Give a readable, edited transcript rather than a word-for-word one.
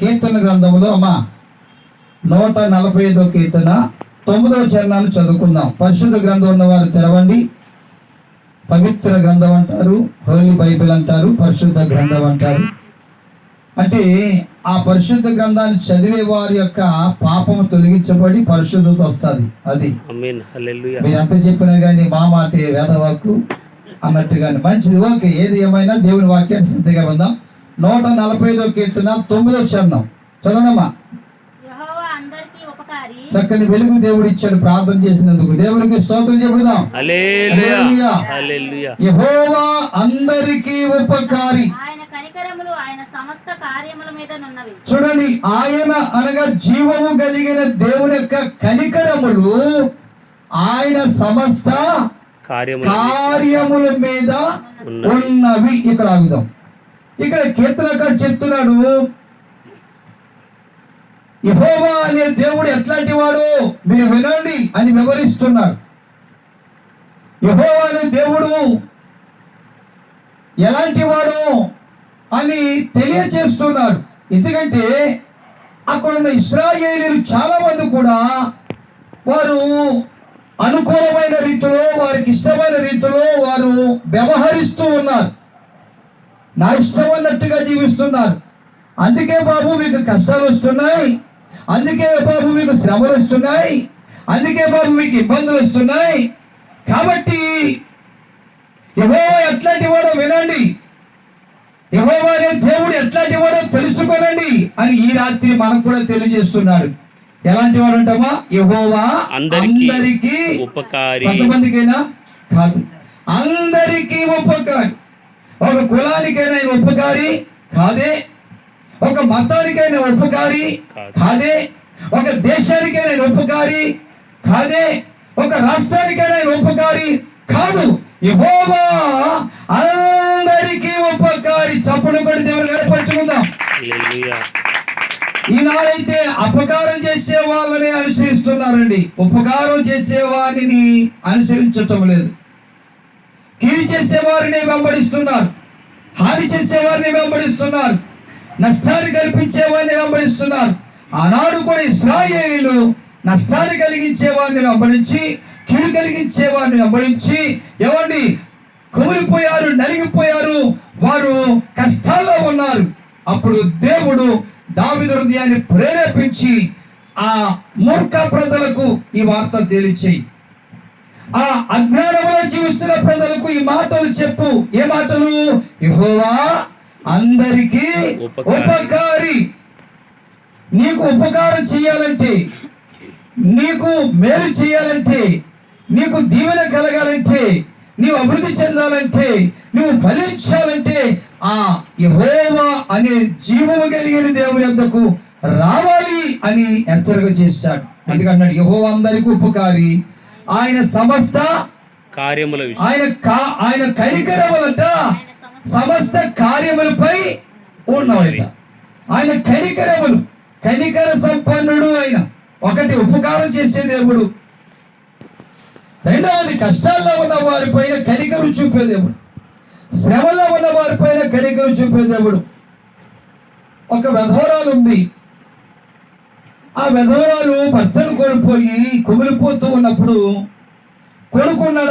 కీర్తన గ్రంథంలో అమ్మా 145 కీర్తన 9వ చరణాన్ని చదువుకుందాం. పరిశుద్ధ గ్రంథం ఉన్నవారు తెరవండి. పవిత్ర గ్రంథం అంటారు, హోలీ బైబిల్ అంటారు, పరిశుద్ధ గ్రంథం అంటారు. అంటే ఆ పరిశుద్ధ గ్రంథాన్ని చదివే వారి యొక్క పాపము తొలగించబడి పరిశుద్ధత వస్తుంది. అది మీరు ఎంత చెప్పినా కానీ మా మాట వేదవాక్కు అన్నట్టుగానే మంచిది. ఓకే, ఏది ఏమైనా దేవుని వాక్యాన్ని శ్రద్ధగా ఉందాం. 145 కీర్తన 9వ చరణం చదవనమ్మా. చక్కని వెలుగు దేవుడు ఇచ్చాడు. ప్రార్థన చేసినందుకు దేవునికి స్తోత్రం చెబుదాం. యెహోవా అందరికీ ఉపకారి. చూడండి, ఆయన అనగా జీవము కలిగిన దేవుని యొక్క కనికరములు ఆయన సమస్త కార్యముల మీద ఉన్నవి. ఇక్కడ ఆగుదాం. ఇక్కడ కీర్తనకారుడు చెప్తున్నాడు, యెహోవా అనే దేవుడు ఎట్లాంటి వాడు మీరు వినండి అని వివరిస్తున్నారు. యెహోవా అనే దేవుడు ఎలాంటి వాడు అని తెలియచేస్తున్నారు. ఎందుకంటే అక్కడ ఉన్న ఇశ్రాయేలీయులు చాలా మంది కూడా వారు అనుకూలమైన రీతిలో, వారికి ఇష్టమైన రీతిలో వారు వ్యవహరిస్తూ ఉన్నారు. నా ఇష్టం అన్నట్టుగా జీవిస్తున్నారు. అందుకే బాబు మీకు కష్టాలు వస్తున్నాయి, అందుకే బాబు మీకు శ్రమలు వస్తున్నాయి, అందుకే బాబు మీకు ఇబ్బందులు వస్తున్నాయి. కాబట్టి యెహోవా ఎట్లాంటి వాడో వినండి, యెహోవా అనే దేవుడు ఎట్లాంటి వాడో తెలుసుకోనండి అని ఈ రాత్రి మనకు కూడా తెలియజేస్తున్నాడు. ఎలాంటి వాడు అంటామా? యెహోవా అందరికీ ఉపకారి. కొంతమందికైనా కాదు, అందరికీ ఉపకారి. ఒక కులానికైనా ఆయన ఉపకారి కాదే, ఒక మతానికైనా ఉపకారి కాదే, ఒక దేశానికైనా ఉపకారి కాదే, ఒక రాష్ట్రానికైనా ఉపకారి కాదు. యెహోవా అందరికీ ఉపకారి. చప్పుడు కొడి దేవుని కనపరుచుకుందాం. ఈనాడైతే అపకారం చేసే వాళ్ళని అనుసరిస్తున్నారండి, ఉపకారం చేసే వారిని అనుసరించటం లేదు. కీడు చేసే వారిని వెంబడిస్తున్నారు, హాని చేసే వారిని వెంబడిస్తున్నారు, నష్టాన్ని కల్పించే వారిని వెంబడిస్తున్నారు. ఆనాడు కూడా ఇశ్రాయేలీయులు నష్టాన్ని కలిగించే వారిని వెంబడించి, కీడు కలిగించే వారిని వెంబడించి ఏమండి కుమిలిపోయారు, నలిగిపోయారు, వారు కష్టాల్లో ఉన్నారు. అప్పుడు దేవుడు దావీదు హృదయాన్ని ప్రేరేపించి ఆ మూర్ఖ ప్రజలకు ఈ వార్త తెలియచేయి, ఆ అజ్ఞానంలో జీవిస్తున్న ప్రజలకు ఈ మాటలు చెప్పు. ఏ మాటలు? యెహోవా అందరికీ ఉపకారి. నీకు ఉపకారం చేయాలంటే, నీకు మేలు చేయాలంటే, నీకు దీవెన కలగాలంటే, నీవు అభివృద్ధి చెందాలంటే, నువ్వు ఫలించాలంటే ఆ యెహోవా అనే జీవము కలిగిన దేవుని యొద్దకు రావాలి అని హెచ్చరిక చేశాడు. అందుకన్నాడు యెహోవా అందరికీ ఉపకారి, ఆయన సమస్త కార్యముల ఆయన కనికరములంట సమస్త కార్యములపై ఉన్నవట. ఆయన కనికరములు, కనికర సంపన్నుడు. ఆయన ఒకటి ఉపకారం చేసే దేవుడు, రెండవది కష్టాల్లో ఉన్న వారిపైన కనికరం చూపే దేవుడు, శ్రమలో ఉన్న వారిపైన కనికరం చూపే దేవుడు. ఒక విధవరాలు ఉంది. ఆ విధవరాలు భర్తను కోల్పోయి కుమిలిపోతూ ఉన్నప్పుడు కొడుకున్నాడు.